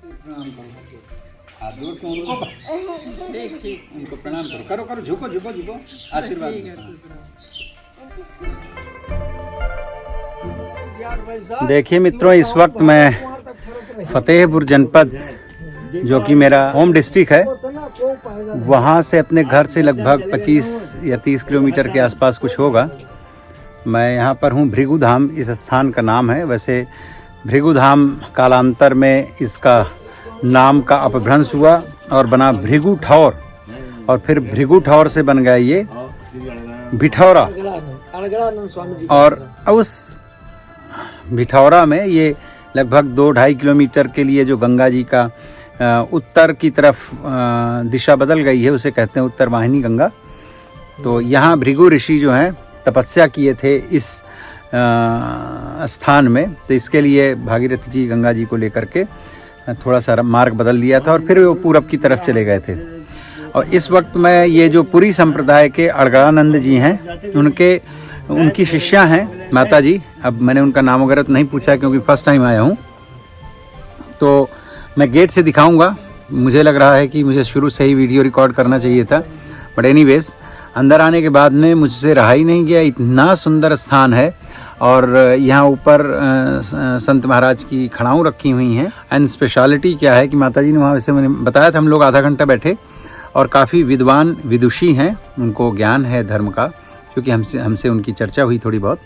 प्रणाम करो, हाथ जोड़ के उनको ठीक उनको प्रणाम करो, करो करो, झुको झुको झुको, आशीर्वाद दो। देखिए मित्रों, इस वक्त मैं फतेहपुर जनपद, जो कि मेरा होम डिस्ट्रिक्ट है, वहाँ से अपने घर से लगभग 25 या 30 किलोमीटर के आसपास कुछ होगा। मैं यहाँ पर हूँ। भृगु धाम इस स्थान का नाम है। वैसे भृगु धाम कालांतर में इसका नाम का अपभ्रंश हुआ और बना भृगु ठौर, और फिर भृगु ठौर से बन गया ये भिठौरा। और उस भिठौरा में ये लगभग 2-2.5 किलोमीटर के लिए जो गंगा जी का उत्तर की तरफ दिशा बदल गई है, उसे कहते हैं उत्तर वाहिनी गंगा। तो यहाँ भृगु ऋषि जो हैं तपस्या किए थे इस स्थान में, तो इसके लिए भागीरथी जी गंगा जी को लेकर के थोड़ा सा मार्ग बदल लिया था और फिर वो पूरब की तरफ चले गए थे। और इस वक्त मैं ये जो पुरी संप्रदाय के अड़गड़ानंद जी हैं, उनकी शिष्या हैं माता जी। अब मैंने उनका नाम वगैरह तो नहीं पूछा क्योंकि फर्स्ट टाइम आया हूँ, तो मैं गेट से दिखाऊंगा। मुझे लग रहा है कि मुझे शुरू से ही वीडियो रिकॉर्ड करना चाहिए था, बट एनीवेज अंदर आने के बाद में मुझसे रहा ही नहीं गया। इतना सुंदर स्थान है और यहाँ ऊपर संत महाराज की खड़ाऊँ रखी हुई हैं। एंड स्पेशलिटी क्या है कि माता जी ने वहाँ, वैसे मैंने बताया था, हम लोग आधा घंटा बैठे और काफ़ी विद्वान विदुषी हैं, उनको ज्ञान है धर्म का, क्योंकि हमसे उनकी चर्चा हुई थोड़ी बहुत,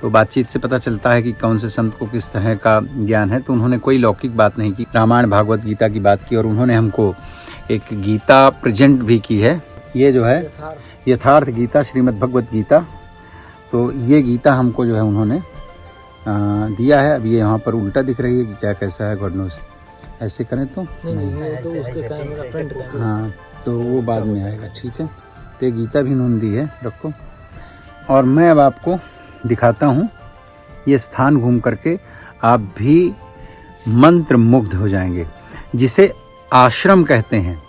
तो बातचीत से पता चलता है कि कौन से संत को किस तरह का ज्ञान है। तो उन्होंने कोई लौकिक बात नहीं की, रामायण भागवत गीता की बात की, और उन्होंने हमको एक गीता प्रेजेंट भी की है। ये जो है यथार्थ गीता, श्रीमद् भगवत गीता। तो ये गीता हमको जो है उन्होंने दिया है। अब ये यहाँ पर उल्टा दिख रही है कि क्या कैसा है, गॉड नोस। ऐसे करें तो नहीं, हाँ तो वो बाद में आएगा, ठीक है। तो ये गीता भी उन्होंने दी है, रखो। और मैं अब आपको दिखाता हूँ ये स्थान घूम करके, आप भी मंत्र मुग्ध हो जाएंगे, जिसे आश्रम कहते हैं।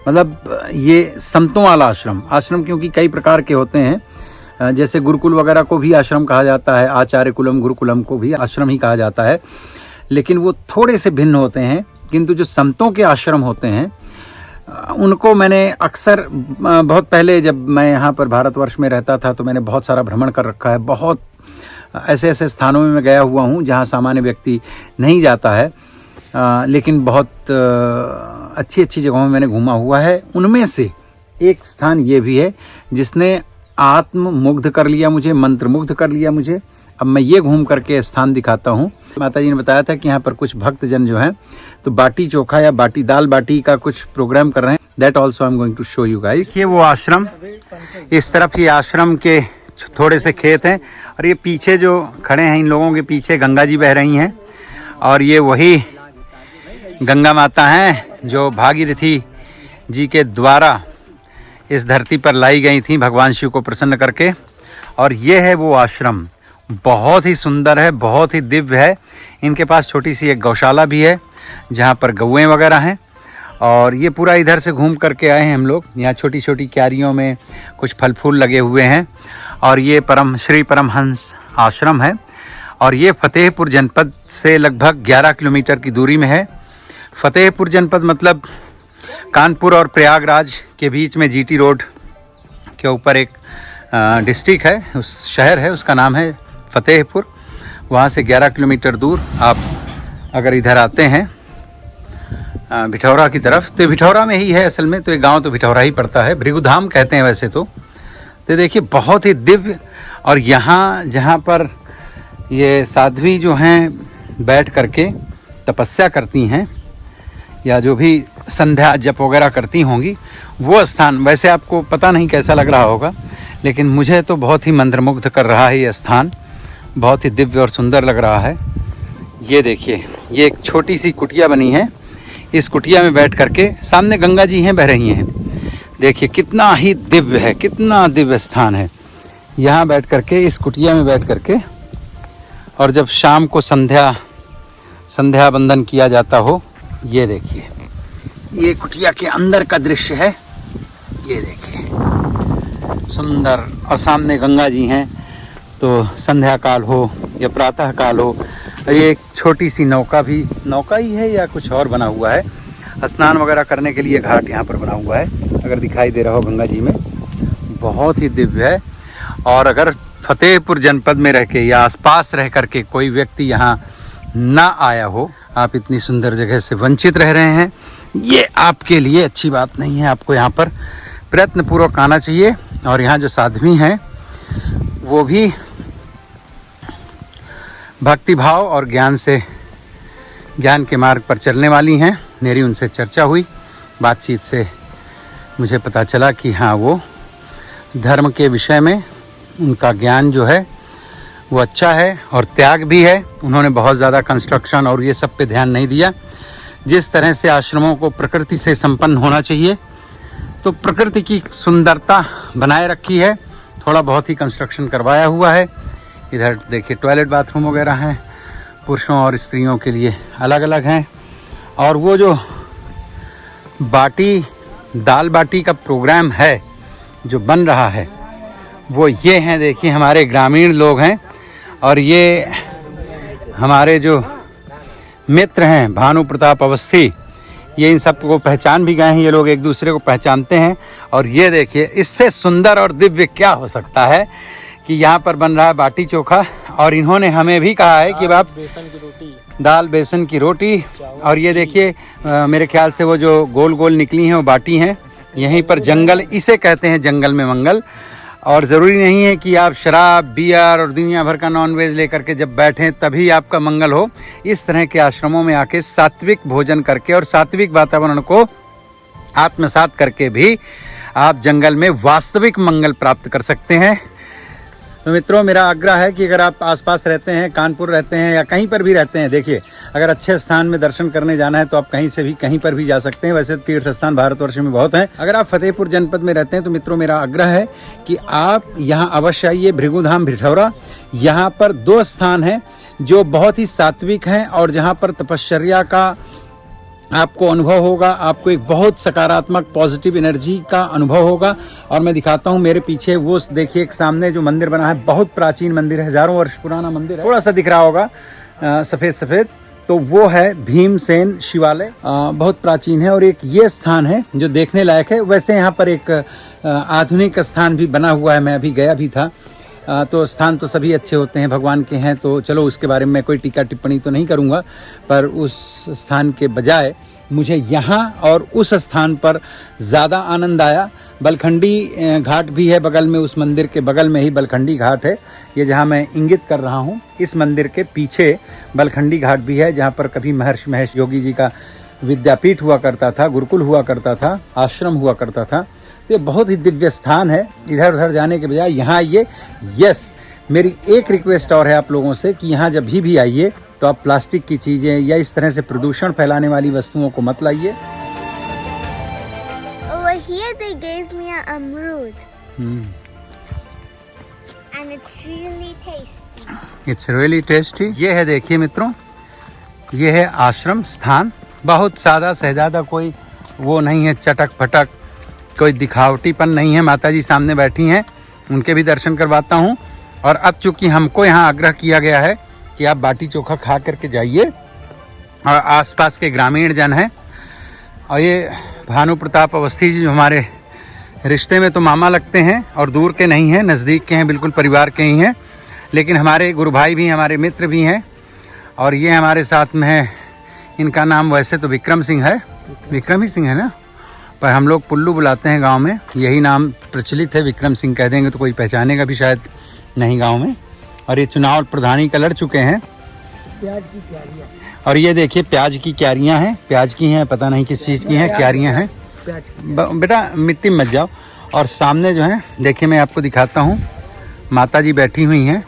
मतलब ये संतों वाला आश्रम क्योंकि कई प्रकार के होते हैं, जैसे गुरुकुल वगैरह को भी आश्रम कहा जाता है, आचार्य कुलम गुरुकुलम को भी आश्रम ही कहा जाता है, लेकिन वो थोड़े से भिन्न होते हैं। किंतु जो संतों के आश्रम होते हैं उनको मैंने अक्सर, बहुत पहले जब मैं यहाँ पर भारतवर्ष में रहता था, तो मैंने बहुत सारा भ्रमण कर रखा है। बहुत ऐसे ऐसे स्थानों में मैं गया हुआ हूँ जहाँ सामान्य व्यक्ति नहीं जाता है, लेकिन बहुत अच्छी अच्छी जगहों में मैंने घूमा हुआ है। उनमें से एक स्थान ये भी है जिसने आत्म मुग्ध कर लिया मुझे, मंत्र मुग्ध कर लिया मुझे। अब मैं ये घूम करके स्थान दिखाता हूँ। माता जी ने बताया था कि यहाँ पर कुछ भक्तजन जो हैं तो बाटी चोखा या बाटी दाल बाटी का कुछ प्रोग्राम कर रहे हैं। That also I am going to show you guys. ये वो आश्रम, इस तरफ ये आश्रम के थोड़े से खेत हैं, और ये पीछे जो खड़े हैं, इन लोगों के पीछे गंगा जी बह रही हैं, और ये वही गंगा माता हैं जो भागीरथी जी के द्वारा इस धरती पर लाई गई थी भगवान शिव को प्रसन्न करके। और ये है वो आश्रम, बहुत ही सुंदर है, बहुत ही दिव्य है। इनके पास छोटी सी एक गौशाला भी है जहाँ पर गौएं वगैरह हैं। और ये पूरा इधर से घूम करके आए हैं हम लोग। यहाँ छोटी छोटी क्यारियों में कुछ फल फूल लगे हुए हैं, और ये श्री परमहंस आश्रम है। और ये फतेहपुर जनपद से लगभग 11 किलोमीटर की दूरी में है। फतेहपुर जनपद मतलब कानपुर और प्रयागराज के बीच में जीटी रोड के ऊपर एक डिस्ट्रिक्ट है, उस शहर है, उसका नाम है फतेहपुर। वहाँ से 11 किलोमीटर दूर आप अगर इधर आते हैं भिठौरा की तरफ, तो भिठौरा में ही है असल में। तो ये गांव तो भिठौरा ही पड़ता है, भृगु धाम कहते हैं वैसे तो। देखिए बहुत ही दिव्य। और यहाँ जहाँ पर ये साध्वी जो हैं बैठ करके तपस्या करती हैं, या जो भी संध्या जप वगैरह करती होंगी, वो स्थान वैसे आपको पता नहीं कैसा लग रहा होगा, लेकिन मुझे तो बहुत ही मंत्रमुग्ध कर रहा है ये स्थान। बहुत ही दिव्य और सुंदर लग रहा है। ये देखिए, ये एक छोटी सी कुटिया बनी है। इस कुटिया में बैठ करके, सामने गंगा जी हैं, बह रही हैं। देखिए कितना ही दिव्य है, कितना दिव्य स्थान है। यहाँ बैठ करके, इस कुटिया में बैठ करके, और जब शाम को संध्या बंदन किया जाता हो, ये देखिए, ये कुटिया के अंदर का दृश्य है। ये देखिए सुंदर, और सामने गंगा जी हैं। तो संध्या काल हो या प्रातः काल हो, ये एक छोटी सी नौका ही है या कुछ और बना हुआ है। स्नान वगैरह करने के लिए घाट यहाँ पर बना हुआ है, अगर दिखाई दे रहा हो गंगा जी में, बहुत ही दिव्य है। और अगर फतेहपुर जनपद में रह के या आसपास रह करके कोई व्यक्ति यहाँ ना आया हो, आप इतनी सुंदर जगह से वंचित रह रहे हैं, ये आपके लिए अच्छी बात नहीं है। आपको यहाँ पर प्रयत्नपूर्वक आना चाहिए। और यहाँ जो साध्वी हैं वो भी भक्ति भाव और ज्ञान के मार्ग पर चलने वाली हैं। मेरी उनसे चर्चा हुई, बातचीत से मुझे पता चला कि हाँ, वो धर्म के विषय में उनका ज्ञान जो है वो अच्छा है और त्याग भी है। उन्होंने बहुत ज़्यादा कंस्ट्रक्शन और ये सब पे ध्यान नहीं दिया। जिस तरह से आश्रमों को प्रकृति से संपन्न होना चाहिए, तो प्रकृति की सुंदरता बनाए रखी है। थोड़ा बहुत ही कंस्ट्रक्शन करवाया हुआ है। इधर देखिए टॉयलेट बाथरूम वगैरह हैं, पुरुषों और स्त्रियों के लिए अलग अलग हैं। और वो जो दाल बाटी का प्रोग्राम है जो बन रहा है, वो ये हैं, देखिए हमारे ग्रामीण लोग हैं। और ये हमारे जो मित्र हैं भानु प्रताप अवस्थी, ये इन सब को पहचान भी गए हैं। ये लोग एक दूसरे को पहचानते हैं। और ये देखिए, इससे सुंदर और दिव्य क्या हो सकता है कि यहाँ पर बन रहा है बाटी चोखा। और इन्होंने हमें भी कहा है कि आप दाल बेसन की रोटी। और ये देखिए मेरे ख्याल से वो जो गोल गोल निकली हैं वो बाटी हैं। यहीं पर जंगल, इसे कहते हैं जंगल में मंगल। और ज़रूरी नहीं है कि आप शराब, बियर और दुनिया भर का नॉनवेज लेकर के जब बैठें तभी आपका मंगल हो। इस तरह के आश्रमों में आके सात्विक भोजन करके और सात्विक वातावरण को आत्मसात करके भी आप जंगल में वास्तविक मंगल प्राप्त कर सकते हैं। तो मित्रों, मेरा आग्रह है कि अगर आप आसपास रहते हैं, कानपुर रहते हैं या कहीं पर भी रहते हैं, देखिए अगर अच्छे स्थान में दर्शन करने जाना है तो आप कहीं से भी कहीं पर भी जा सकते हैं। वैसे तीर्थ स्थान भारतवर्ष में बहुत हैं। अगर आप फतेहपुर जनपद में रहते हैं तो मित्रों, मेरा आग्रह है कि आप यहाँ अवश्य आइए। भृगुधाम भिठौरा, यहाँ पर 2 स्थान हैं जो बहुत ही सात्विक हैं और जहाँ पर तपश्चर्या का आपको अनुभव होगा। आपको एक बहुत सकारात्मक पॉजिटिव एनर्जी का अनुभव होगा। और मैं दिखाता हूँ मेरे पीछे, वो देखिए एक सामने जो मंदिर बना है, बहुत प्राचीन मंदिर है, हजारों वर्ष पुराना मंदिर है। थोड़ा सा दिख रहा होगा सफ़ेद, तो वो है भीमसेन शिवालय, बहुत प्राचीन है। और एक ये स्थान है जो देखने लायक है। वैसे यहाँ पर एक आधुनिक स्थान भी बना हुआ है, मैं अभी गया भी था। तो स्थान तो सभी अच्छे होते हैं, भगवान के हैं, तो चलो उसके बारे में कोई टीका टिप्पणी तो नहीं करूँगा। पर उस स्थान के बजाय मुझे यहाँ और उस स्थान पर ज़्यादा आनंद आया। बलखंडी घाट भी है बगल में, उस मंदिर के बगल में ही बलखंडी घाट है। ये जहाँ मैं इंगित कर रहा हूँ, इस मंदिर के पीछे बलखंडी घाट भी है, जहाँ पर कभी महर्षि महेश योगी जी का विद्यापीठ हुआ करता था, गुरुकुल हुआ करता था, आश्रम हुआ करता था। तो ये बहुत ही दिव्य स्थान है। इधर उधर जाने के बजाय यहाँ आइए। यस, मेरी एक रिक्वेस्ट और है आप लोगों से कि यहाँ जब भी आइए तो आप प्लास्टिक की चीज़ें या इस तरह से प्रदूषण फैलाने वाली वस्तुओं को मत लाइए। Over here they gave me an amrud. And it's really tasty. It's really tasty. ये है, देखिए मित्रों, ये है आश्रम स्थान। बहुत सादा सहजादा, कोई वो नहीं है चटक फटक, कोई दिखावटीपन नहीं है। माता जी सामने बैठी हैं, उनके भी दर्शन करवाता हूँ। और अब चूँकि हमको यहाँ आग्रह किया गया है कि आप बाटी चोखा खा करके जाइए, और आसपास के ग्रामीण जन हैं, और ये भानु प्रताप अवस्थी जी जो हमारे रिश्ते में तो मामा लगते हैं और दूर के नहीं हैं, नज़दीक के हैं, बिल्कुल परिवार के ही हैं, लेकिन हमारे गुरु भाई भी, हमारे मित्र भी हैं। और ये हमारे साथ में है, इनका नाम वैसे तो विक्रम सिंह है, विक्रम ही सिंह है ना, पर हम लोग पुल्लू बुलाते हैं गांव में, यही नाम प्रचलित है। विक्रम सिंह कह देंगे तो कोई पहचानेगा भी शायद नहीं गांव में। और ये चुनाव प्रधानी का लड़ चुके हैं। प्याज की क्यारियाँ, और ये देखिए प्याज की क्यारियाँ हैं, प्याज की हैं, पता नहीं किस चीज़ की हैं, क्यारियाँ हैं। प्याज की बेटा मिट्टी में मत जाओ। और सामने जो है, देखिए मैं आपको दिखाता हूँ, माता जी बैठी हुई हैं।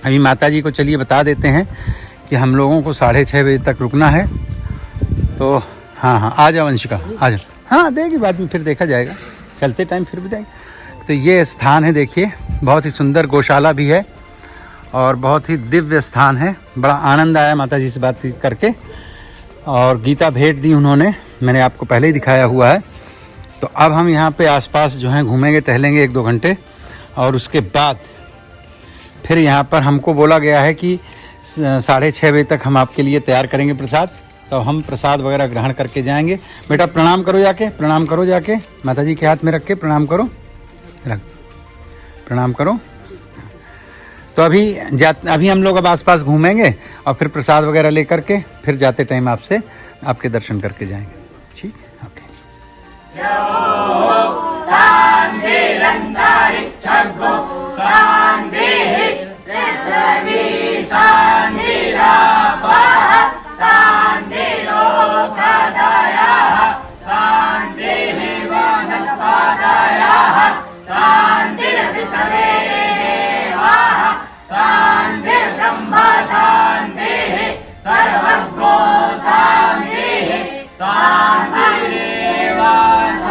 अभी माता जी को चलिए बता देते हैं कि हम लोगों को 6:30 बजे तक रुकना है। तो हाँ, आ जाओ वंशिका, आ जाओ। हाँ, देगी बाद में, फिर देखा जाएगा, चलते टाइम फिर भी जाएगी। तो ये स्थान है, देखिए बहुत ही सुंदर गौशाला भी है और बहुत ही दिव्य स्थान है। बड़ा आनंद आया माता जी से बात करके। और गीता भेंट दी उन्होंने, मैंने आपको पहले ही दिखाया हुआ है। तो अब हम यहाँ पे आसपास जो हैं घूमेंगे, टहलेंगे 1-2 घंटे, और उसके बाद फिर यहाँ पर हमको बोला गया है कि 6:30 बजे तक हम आपके लिए तैयार करेंगे प्रसाद। तो हम प्रसाद वगैरह ग्रहण करके जाएंगे। बेटा प्रणाम करो जाके, प्रणाम करो जाके, माता जी के हाथ में रख के प्रणाम करो, रख प्रणाम करो। तो अभी हम लोग अब आसपास घूमेंगे और फिर प्रसाद वगैरह लेकर के फिर जाते टाइम आपसे आपके दर्शन करके जाएंगे। ठीक है, ओके।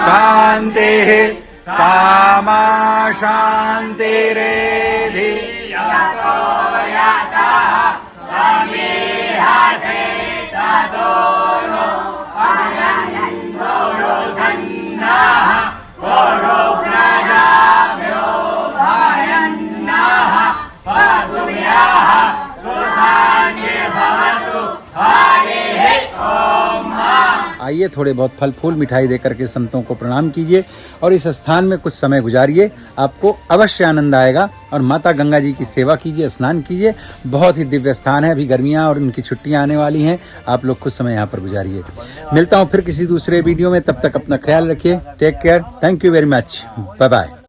शांति सामा शांतिरेधि आइए थोड़े बहुत फल फूल मिठाई दे करके संतों को प्रणाम कीजिए और इस स्थान में कुछ समय गुजारिए। आपको अवश्य आनंद आएगा। और माता गंगा जी की सेवा कीजिए, स्नान कीजिए। बहुत ही दिव्य स्थान है। अभी गर्मियाँ और उनकी छुट्टियाँ आने वाली हैं। आप लोग कुछ समय यहाँ पर गुजारिए। मिलता हूँ फिर किसी दूसरे वीडियो में। तब तक अपना ख्याल रखिए। Take care. Thank you very much. Bye bye.